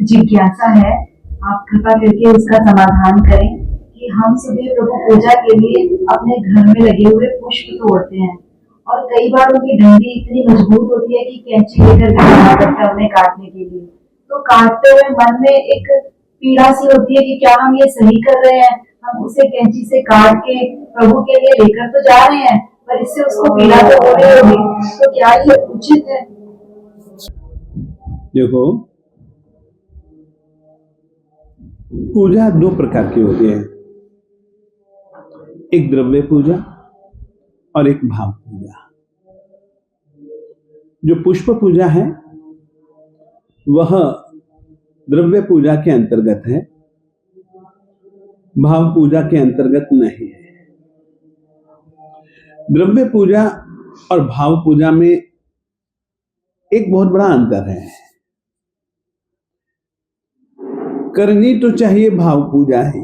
जिज्ञासा है, आप कृपा करके उसका समाधान करें कि हम सुबह प्रभु पूजा के लिए अपने घर में लगे हुए पुष्प तोड़ते हैं और कई बार उनकी डंडी इतनी मजबूत होती है कि कैंची लेकर भी जाना पड़ता है उन्हें काटने के लिए। तो काटते हुए मन में एक पीड़ा सी होती है कि क्या हम ये सही कर रहे हैं, हम उसे कैंची से काट के प्रभु के लिए लेकर तो जा रहे हैं पर इससे उसको पीड़ा तो हो रही होगी, तो क्या ये उचित है? देखो, पूजा दो प्रकार की होती है, एक द्रव्य पूजा और एक भाव पूजा। जो पुष्प पूजा है वह द्रव्य पूजा के अंतर्गत है, भाव पूजा के अंतर्गत नहीं है। द्रव्य पूजा और भाव पूजा में एक बहुत बड़ा अंतर है। करनी तो चाहिए भाव पूजा ही,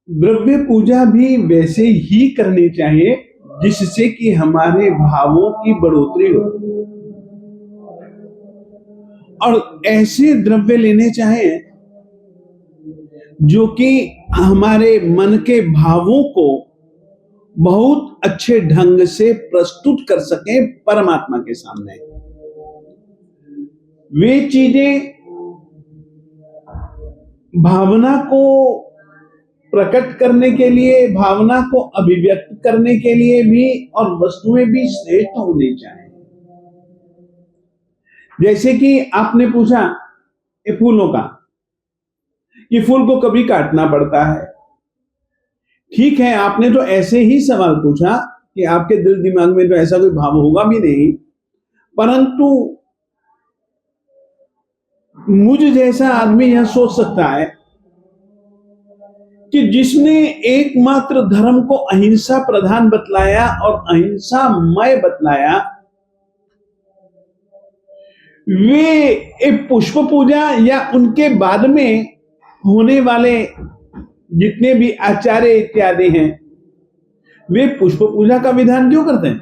द्रव्य पूजा भी वैसे ही करनी चाहिए जिससे कि हमारे भावों की बढ़ोतरी हो, और ऐसे द्रव्य लेने चाहिए जो कि हमारे मन के भावों को बहुत अच्छे ढंग से प्रस्तुत कर सके परमात्मा के सामने। वे चीजें भावना को प्रकट करने के लिए, भावना को अभिव्यक्त करने के लिए भी और वस्तुएं भी श्रेष्ठ होनी चाहिए। जैसे कि आपने पूछा ये फूलों का, कि फूल को कभी काटना पड़ता है। ठीक है, आपने तो ऐसे ही सवाल पूछा कि आपके दिल दिमाग में तो ऐसा कोई भाव होगा भी नहीं, परंतु मुझ जैसा आदमी यह सोच सकता है कि जिसने एकमात्र धर्म को अहिंसा प्रधान बतलाया और अहिंसा मय बतलाया, वे पुष्प पूजा या उनके बाद में होने वाले जितने भी आचार्य इत्यादि हैं, वे पुष्प पूजा का विधान क्यों करते हैं?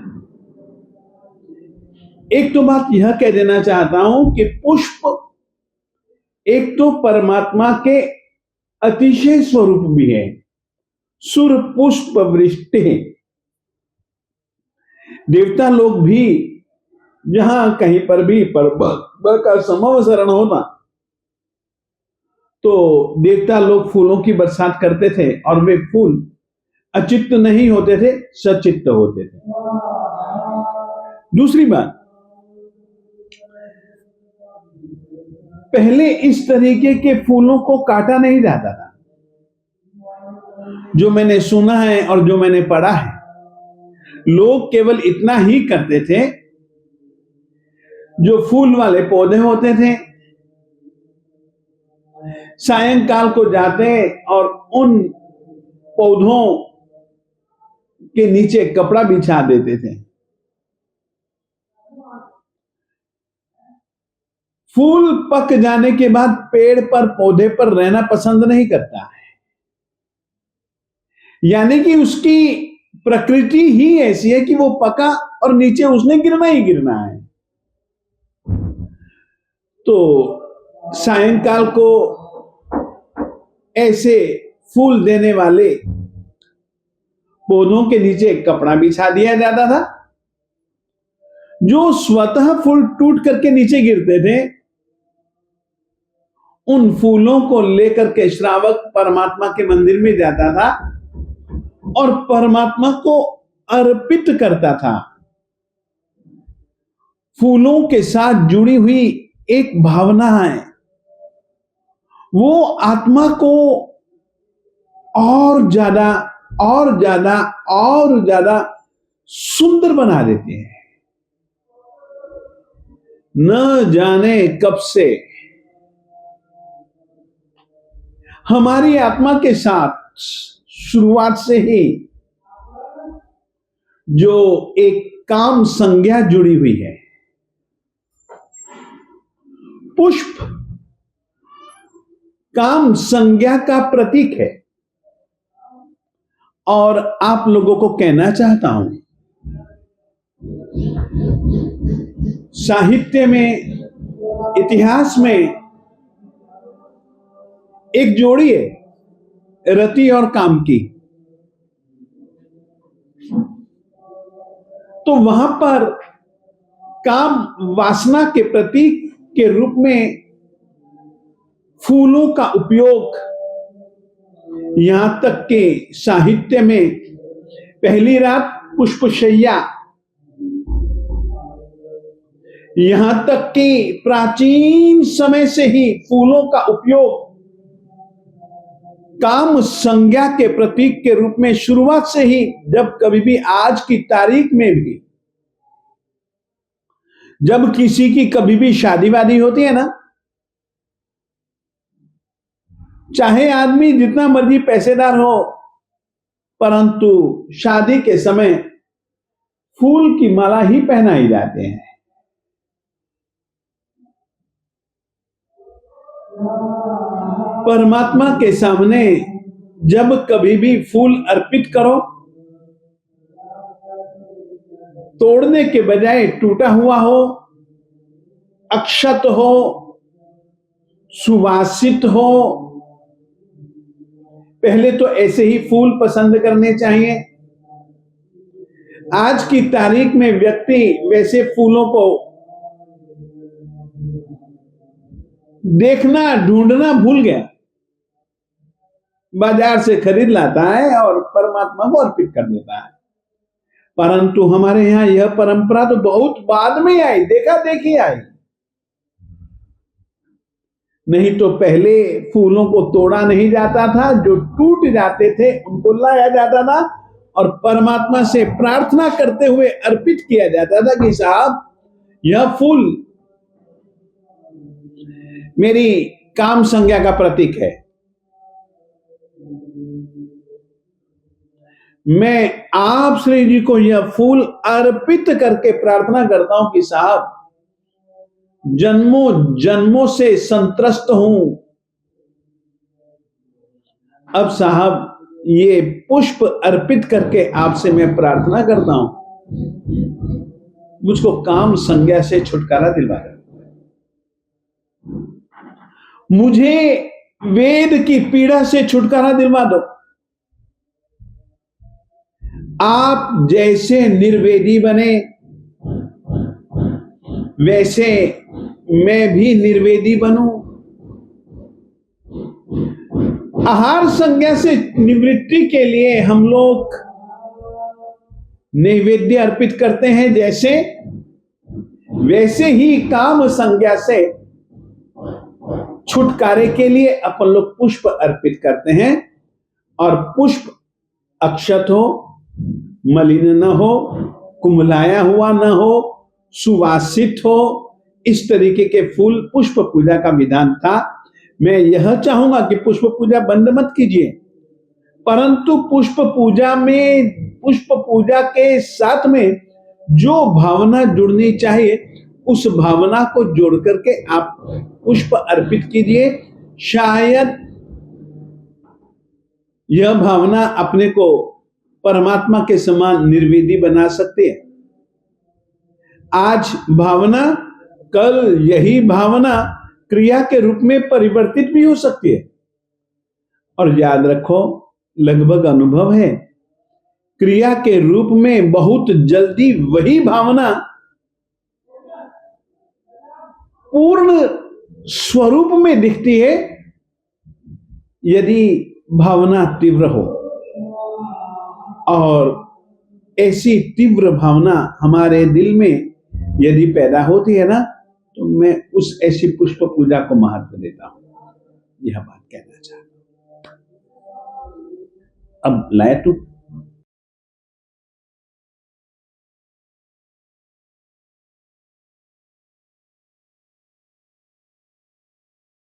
एक तो बात यह कह देना चाहता हूं कि पुष्प एक तो परमात्मा के अतिशय स्वरूप भी है, सुर पुष्प वृष्टि। देवता लोग भी जहां कहीं पर भी परमात्मा का समवसरण होता तो देवता लोग फूलों की बरसात करते थे और वे फूल अचित्त नहीं होते थे, सचित्त होते थे। दूसरी बात, पहले इस तरीके के फूलों को काटा नहीं जाता था। जो मैंने सुना है और जो मैंने पढ़ा है, लोग केवल इतना ही करते थे, जो फूल वाले पौधे होते थे सायंकाल को जाते और उन पौधों के नीचे कपड़ा बिछा देते थे। फूल पक जाने के बाद पेड़ पर, पौधे पर रहना पसंद नहीं करता है, यानी कि उसकी प्रकृति ही ऐसी है कि वो पका और नीचे उसने गिरना ही गिरना है। तो सायंकाल को ऐसे फूल देने वाले पौधों के नीचे कपड़ा बिछा दिया जाता था। जो स्वतः फूल टूट करके नीचे गिरते थे, उन फूलों को लेकर के श्रावक परमात्मा के मंदिर में जाता था और परमात्मा को अर्पित करता था। फूलों के साथ जुड़ी हुई एक भावना है, वो आत्मा को और ज्यादा और ज्यादा और ज्यादा सुंदर बना देते हैं। न जाने कब से हमारी आत्मा के साथ शुरुआत से ही जो एक काम संज्ञा जुड़ी हुई है। पुष्प काम संज्ञा का प्रतीक है, और आप लोगों को कहना चाहता हूं साहित्य में, इतिहास में एक जोड़ी है, रति और काम की। तो वहां पर काम वासना के प्रतीक के रूप में फूलों का उपयोग, यहां तक कि साहित्य में पहली रात पुष्पशैया, यहां तक कि प्राचीन समय से ही फूलों का उपयोग काम संज्ञा के प्रतीक के रूप में शुरुआत से ही, जब कभी भी आज की तारीख में भी जब किसी की कभी भी शादी वादी होती है ना, चाहे आदमी जितना मर्जी पैसेदार हो, परंतु शादी के समय फूल की माला ही पहनाई जाते हैं। परमात्मा के सामने जब कभी भी फूल अर्पित करो, तोड़ने के बजाय टूटा हुआ हो, अक्षत हो, सुवासित हो, पहले तो ऐसे ही फूल पसंद करने चाहिए। आज की तारीख में व्यक्ति वैसे फूलों को देखना, ढूंढना भूल गया, बाजार से खरीद लाता है और परमात्मा को अर्पित कर देता है। परंतु हमारे यहां यह परंपरा तो बहुत बाद में आई, देखा देखी आई। नहीं तो पहले फूलों को तोड़ा नहीं जाता था, जो टूट जाते थे उनको लाया जाता था और परमात्मा से प्रार्थना करते हुए अर्पित किया जाता था कि साहब, यह फूल मेरी काम संज्ञा का प्रतीक है, मैं आप श्री जी को यह फूल अर्पित करके प्रार्थना करता हूं कि साहब, जन्मों जन्मों से संत्रस्त हूं, अब साहब ये पुष्प अर्पित करके आपसे मैं प्रार्थना करता हूं, मुझको काम संज्ञा से छुटकारा दिलवा दो, मुझे वेद की पीड़ा से छुटकारा दिलवा दो। आप जैसे निर्वेदी बने, वैसे मैं भी निर्वेदी बनूं। आहार संज्ञा से निवृत्ति के लिए हम लोग नैवेद्य अर्पित करते हैं, जैसे वैसे ही काम संज्ञा से छुटकारे के लिए अपन लोग पुष्प अर्पित करते हैं। और पुष्प अक्षत हो, मलिन न हो, कुमलाया हुआ न हो, सुवासित हो, इस तरीके के फूल पुष्प पूजा का विधान था। मैं यह चाहूंगा कि पुष्प पूजा बंद मत कीजिए, परंतु पुष्प पूजा में, पुष्प पूजा के साथ में जो भावना जुड़नी चाहिए, उस भावना को जोड़ करके आप पुष्प अर्पित कीजिए। शायद यह भावना अपने को परमात्मा के समान निर्वेदी बना सकती है। आज भावना, कल यही भावना क्रिया के रूप में परिवर्तित भी हो सकती है। और याद रखो, लगभग अनुभव है, क्रिया के रूप में बहुत जल्दी वही भावना पूर्ण स्वरूप में दिखती है, यदि भावना तीव्र हो। और ऐसी तीव्र भावना हमारे दिल में यदि पैदा होती है ना, तो मैं उस ऐसी पुष्प पूजा को महत्व देता हूं। यह बात कहना चाहता हूं। अब लाए तो